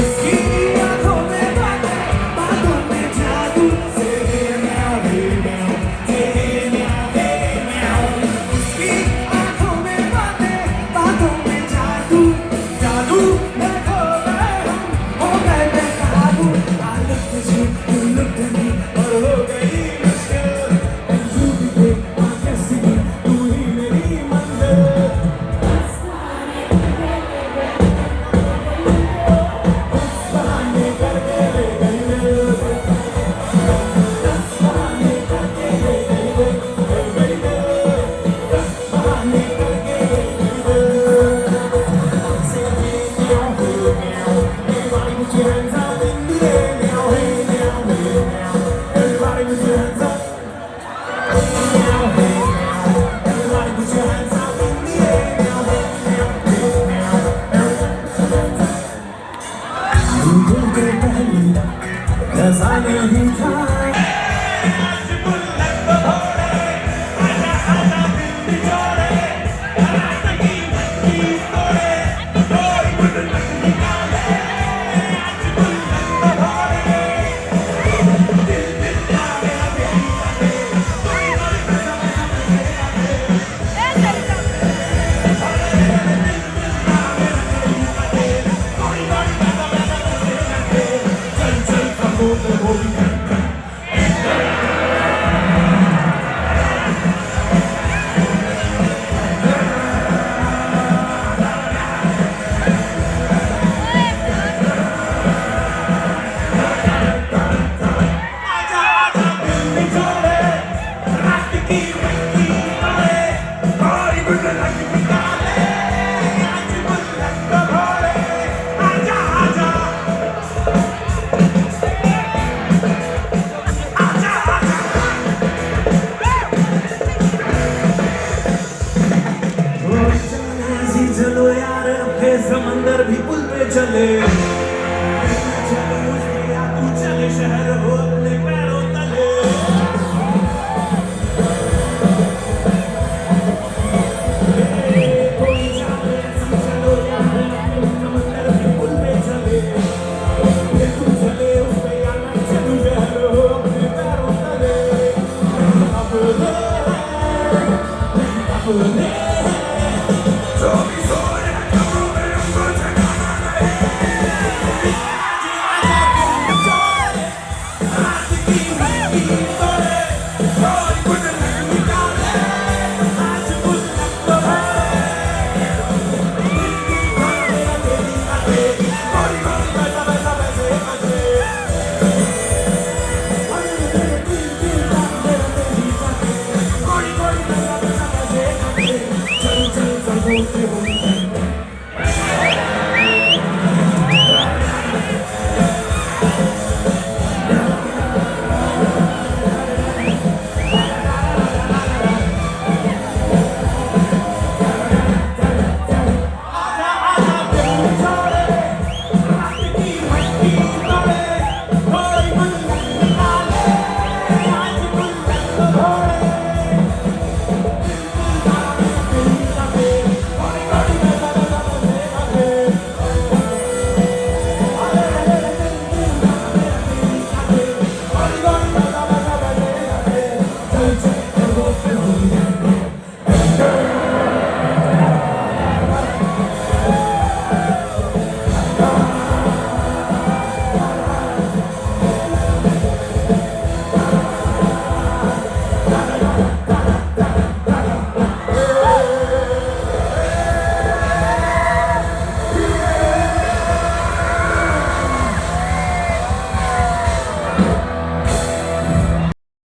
उसकी आंखों में बातें, बातों में जादू। Say meow, hey meow, hey meow, hey meow। उसकी आंखों में बातें, बातों में जादू, जादू में खो गए हम, हो गए बेकाबू। I looked at you, you looked at me, और हो गई मुश्किल। And you became my destiny, तू ही मेरी मंजिल। बहाने करके ले गई दिल, बहाने करके ले गई दिल, बहाने करके ले गई दिल। Say hey meow, hey meow, everybody put your hands up in the air now. Hey meow, hey meow, everybody put your hands up. Hey meow, hey meow, everybody put your hands up in the air now. Hey meow, hey meow, everybody put your hands up. तुमको पहली नज़र नहीं था। चलो यार अपने समंदर भी पुल पे चले, चलो उसके या तू चले शहर हो।